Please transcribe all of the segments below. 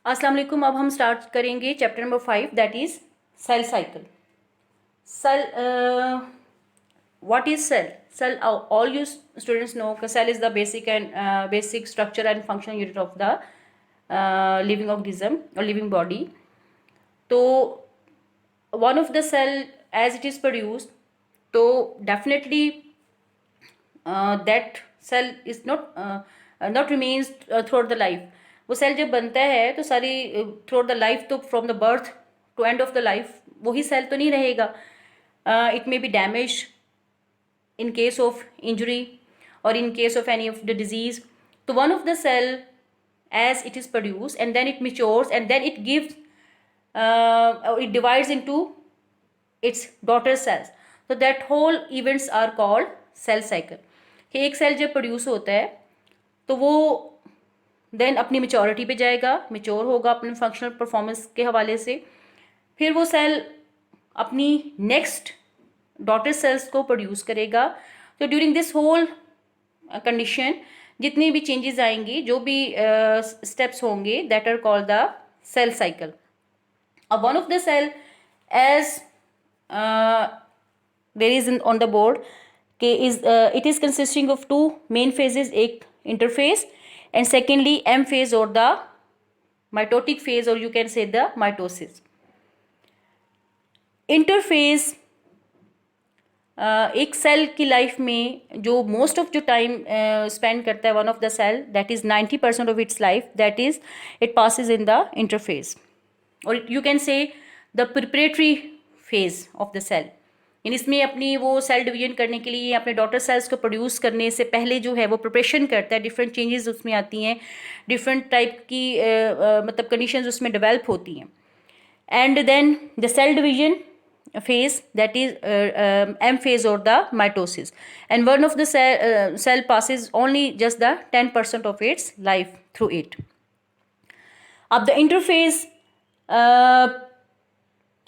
अस्सलाम वालेकुम। अब हम स्टार्ट करेंगे chapter number 5, that is cell cycle. Cell, what is cell? Cell, all you students know cell is the basic structure and functional unit of the living organism or living body. तो one of the cell as it is produced, तो definitely that cell is not remains throughout the life. वो cell जब बनता है तो सारी through the life, तो from the birth to end of the life वही सेल तो नहीं रहेगा. It may be damage in case of injury or in case of any of the disease. So one of the cell as it is produced and then it matures and then it gives it divides into its daughter cells. So that whole events are called cell cycle. कि एक cell जब produce होता है तो वो then अपनी maturity पे जाएगा, मेच्योर होगा अपने फंक्शनल परफॉर्मेंस के हवाले से. फिर वो सेल अपनी नेक्स्ट डॉटर सेल्स को प्रोड्यूस करेगा. तो ड्यूरिंग दिस होल कंडीशन जितनी भी चेंजेस आएंगी, जो भी स्टेप्स होंगे, that are called the cell cycle. अब one of the cell as there is on the board के is it is consisting of two main phases, एक interphase and secondly M phase और the mitotic phase, और you can say the mitosis. Interphase एक cell की life में जो most of जो time spend करता है one of the cell, that is 90% of its life, that is it passes in the interphase, और you can say the preparatory phase of the cell. यानी इसमें अपनी वो सेल डिवीजन करने के लिए, अपने डॉटर सेल्स को प्रोड्यूस करने से पहले जो है वो प्रिपरेशन करता है. डिफरेंट चेंजेस उसमें आती हैं, डिफरेंट टाइप की मतलब कंडीशंस उसमें डेवलप होती हैं. And then the cell division phase, that is M phase or the mitosis, and one of the cell passes only just the 10% of its life through it. अब the interphase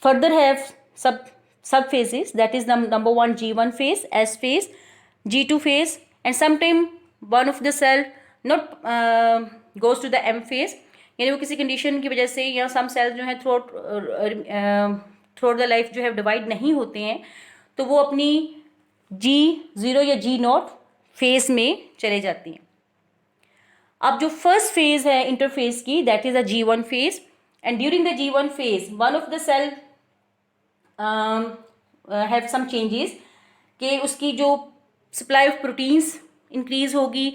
further have sub phases, that is the number 1 G1 phase, S phase, G2 phase, and sometime one of the cell not goes to the M phase. यानी वो किसी condition की वजह से, या सम sales जो है थ्रू द लाइफ जो है डिवाइड नहीं होते हैं, तो वो अपनी G0 या G0 फेज में चले जाती हैं. अब जो फर्स्ट फेज है इंटरफेस की, that is a G1 phase, and during the G1 phase one of the cell have some changes, कि उसकी जो सप्लाई ऑफ प्रोटीन्स इंक्रीज होगी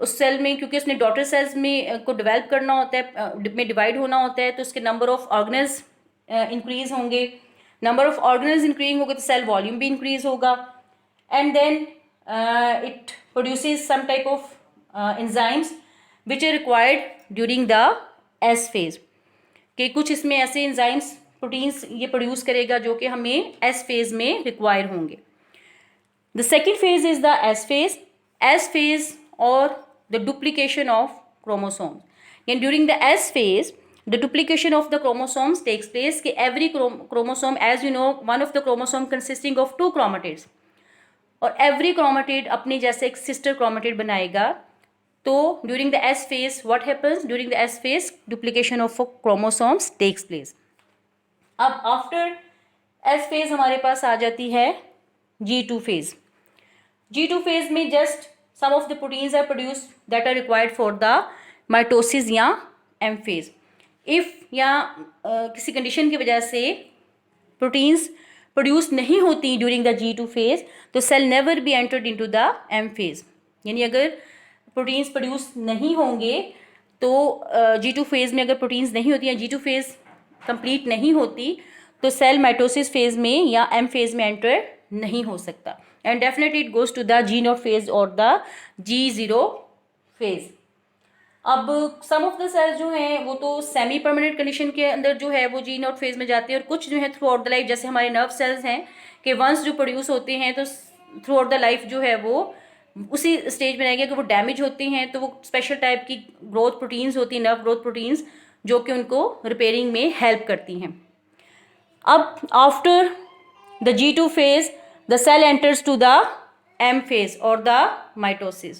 उस सेल में, क्योंकि उसने डॉटर सेल्स में को डेवलप करना होता है, में डिवाइड होना होता है, तो उसके नंबर ऑफ ऑर्गेनल्स इंक्रीज होंगे. नंबर ऑफ ऑर्गेनल्स इंक्रीज होंगे तो सेल वॉल्यूम भी इंक्रीज होगा. And then it produces some type of enzymes which are required during the S phase, कि कुछ इसमें ऐसे एंजाइम्स प्रोटीन्स ये प्रोड्यूस करेगा जो कि हमें एस फेज में रिक्वायर होंगे. The second phase is the S phase. S phase और the duplication of chromosomes. And during the S phase, the duplication of the chromosomes takes place. कि every chromosome, as you know, one of the chromosome consisting of 2 chromatids, और every chromatid अपने जैसे एक sister chromatid बनाएगा. तो during the S phase, what happens? During the S phase, duplication of chromosomes takes place. अब after S phase हमारे पास आ जाती है G2 phase. G2 phase में just some of the proteins are produced that are required for the mitosis या M phase. If या किसी condition की वजह से प्रोटीन्स प्रोड्यूस नहीं होती ड्यूरिंग द G2 phase, तो cell never be entered into the M phase. यानी अगर प्रोटीन्स प्रोड्यूस नहीं होंगे तो G2 phase में अगर प्रोटीन्स नहीं होती या G2 phase कंप्लीट नहीं होती, तो सेल माइटोसिस फेज में या M phase में एंटर नहीं हो सकता. And definitely it goes to the G0 phase or the G0 phase. अब some of the cells जो हैं वो तो सेमी परमानेंट कंडीशन के अंदर जो है वो G0 phase में जाते हैं, और कुछ जो है थ्रू आउट द लाइफ, जैसे हमारे नर्व सेल्स हैं कि वंस जो प्रोड्यूस होते हैं तो थ्रू आउट द लाइफ जो है वो उसी स्टेज में रहेंगे कि वो डैमेज होते हैं, तो वो स्पेशल टाइप की ग्रोथ प्रोटीन्स होती हैं, नर्व ग्रोथ प्रोटीन्स, जो कि उनको रिपेयरिंग में हेल्प करती हैं. अब after the G2 phase, the cell enters to the M phase or the mitosis.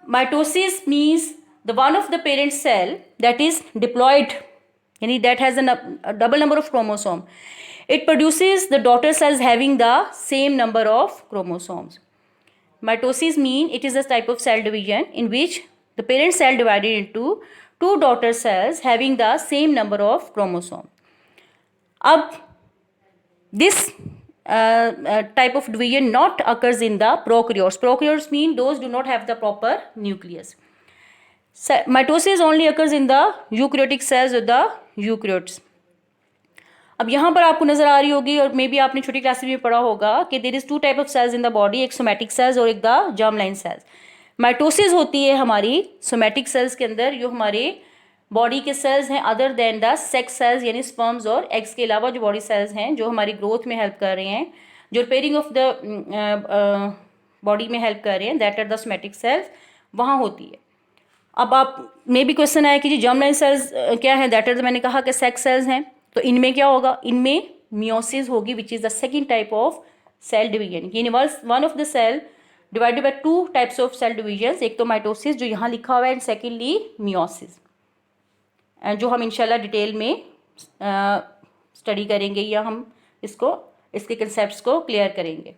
Mitosis means the one of the parent cell that is diploid, yani that has a double number of chromosome, it produces the daughter cells having the same number of chromosomes. Mitosis mean it is a type of cell division in which the parent cell divided into two daughter cells having the same number of chromosome. Ab this type of division not occurs in the prokaryotes. Prokaryotes mean those do not have the proper nucleus. Mitosis only occurs in the eukaryotic cells or the eukaryotes. अब यहाँ पर आपको नजर आ रही होगी और may be आपने छोटी क्लासेस में पढ़ा होगा कि there is two type of cells in the body, एक सोमैटिक सेल्स और एक द जर्मलाइन सेल्स. माइटोसिस होती है हमारी सोमैटिक सेल्स के अंदर, जो हमारे बॉडी के सेल्स हैं other than the sex cells, यानी स्पर्म्स और एग्स के अलावा जो बॉडी सेल्स हैं जो हमारी ग्रोथ में हेल्प कर रहे हैं, जो रिपेयरिंग ऑफ द बॉडी में हेल्प कर रहे हैं, that are the somatic cells, वहाँ होती है. अब आप मे बी क्वेश्चन आया कि जी जर्मलाइन सेल्स क्या है, दैट आर मैंने कहा कि सेक्स सेल्स हैं, तो इनमें क्या होगा, इनमें मियोसिस होगी which is the second type of cell division. यानी one of the cell divided by two types of cell division, एक तो माइटोसिस जो यहाँ लिखा हुआ है एंड सेकेंडली मियोसिस, जो हम इंशाल्लाह डिटेल में स्टडी करेंगे या हम इसके कंसेप्ट्स को क्लियर करेंगे.